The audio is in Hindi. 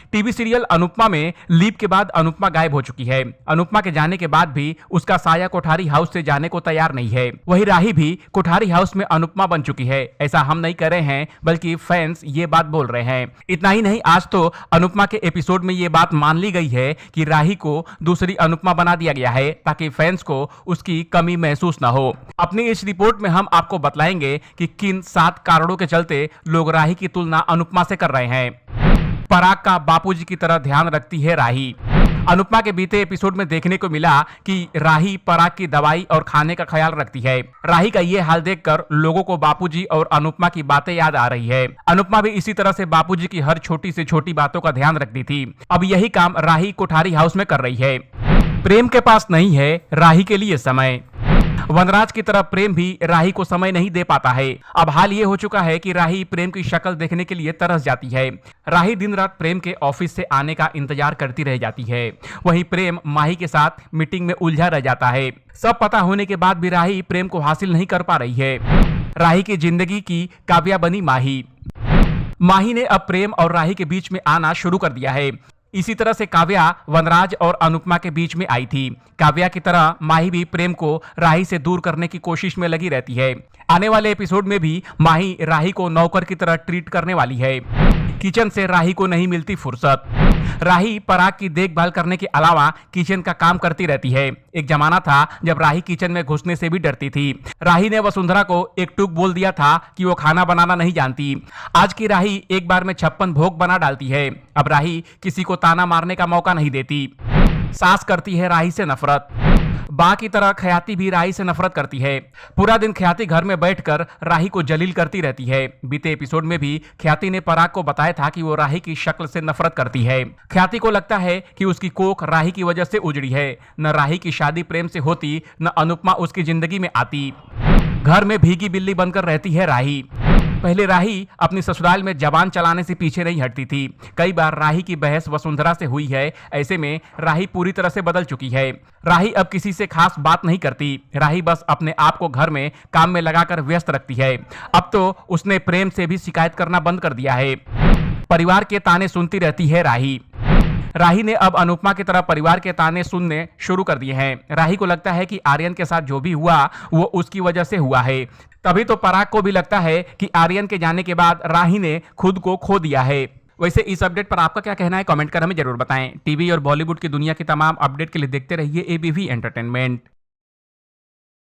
टीवी सीरियल अनुपमा में लीप के बाद अनुपमा गायब हो चुकी है। अनुपमा के जाने के बाद भी उसका साया कोठारी हाउस से जाने को तैयार नहीं है। वही राही भी कोठारी हाउस में अनुपमा बन चुकी है। ऐसा हम नहीं कर रहे हैं, बल्कि फैंस ये बात बोल रहे हैं। इतना ही नहीं, आज तो अनुपमा के एपिसोड में ये बात मान ली गई है कि राही को दूसरी अनुपमा बना दिया गया है, ताकि फैंस को उसकी कमी महसूस न हो। अपनी इस रिपोर्ट में हम आपको बतलाएंगे कि किन 7 कारणों के चलते लोग राही की तुलना अनुपमा से कर रहे हैं। पराग का बापूजी की तरह ध्यान रखती है राही। अनुपमा के बीते एपिसोड में देखने को मिला कि राही पराग की दवाई और खाने का ख्याल रखती है। राही का ये हाल देखकर लोगों को बापूजी और अनुपमा की बातें याद आ रही है। अनुपमा भी इसी तरह से बापूजी की हर छोटी से छोटी बातों का ध्यान रखती थी। अब यही काम राही कोठारी हाउस में कर रही है। प्रेम के पास नहीं है राही के लिए समय। वनराज की तरह प्रेम भी राही को समय नहीं दे पाता है। अब हाल ये हो चुका है कि राही प्रेम की शक्ल देखने के लिए तरस जाती है। राही दिन रात प्रेम के ऑफिस से आने का इंतजार करती रह जाती है। वहीं प्रेम माही के साथ मीटिंग में उलझा रह जाता है। सब पता होने के बाद भी राही प्रेम को हासिल नहीं कर पा रही है। राही की जिंदगी की काव्या बनी माही। माही ने अब प्रेम और राही के बीच में आना शुरू कर दिया है। इसी तरह से काव्या वनराज और अनुपमा के बीच में आई थी। काव्या की तरह माही भी प्रेम को राही से दूर करने की कोशिश में लगी रहती है। आने वाले एपिसोड में भी माही राही को नौकर की तरह ट्रीट करने वाली है। किचन से राही को नहीं मिलती फुर्सत। राही पराग की देखभाल करने के अलावा किचन का काम करती रहती है। एक जमाना था जब राही किचन में घुसने से भी डरती थी। राही ने वसुंधरा को एक टूक बोल दिया था कि वो खाना बनाना नहीं जानती। आज की राही एक बार में 56 भोग बना डालती है। अब राही किसी को ताना मारने का मौका नहीं देती। सास करती है राही से नफरत। बा की तरह ख्याति भी राही से नफरत करती है। पूरा दिन ख्याति घर में बैठकर राही को जलील करती रहती है। बीते एपिसोड में भी ख्याति ने पराग को बताया था कि वो राही की शक्ल से नफरत करती है। ख्याति को लगता है कि उसकी कोख राही की वजह से उजड़ी है। न राही की शादी प्रेम से होती, न अनुपमा उसकी जिंदगी में आती। घर में भीगी बिल्ली बनकर रहती है राही। पहले राही अपनी ससुराल में जबान चलाने से पीछे नहीं हटती थी। कई बार राही की बहस वसुंधरा से हुई है। ऐसे में राही पूरी तरह से बदल चुकी है। राही अब किसी से खास बात नहीं करती। राही बस अपने आप को घर में काम में लगाकर व्यस्त रखती है। अब तो उसने प्रेम से भी शिकायत करना बंद कर दिया है। परिवार के ताने सुनती रहती है राही। राही ने अब अनुपमा की तरह परिवार के ताने सुनने शुरू कर दिए हैं। राही को लगता है कि आर्यन के साथ जो भी हुआ वो उसकी वजह से हुआ है। तभी तो पराग को भी लगता है कि आर्यन के जाने के बाद राही ने खुद को खो दिया है। वैसे इस अपडेट पर आपका क्या कहना है, कमेंट कर हमें जरूर बताएं। टीवी और बॉलीवुड की दुनिया की तमाम अपडेट के लिए देखते रहिए एबीवी एंटरटेनमेंट।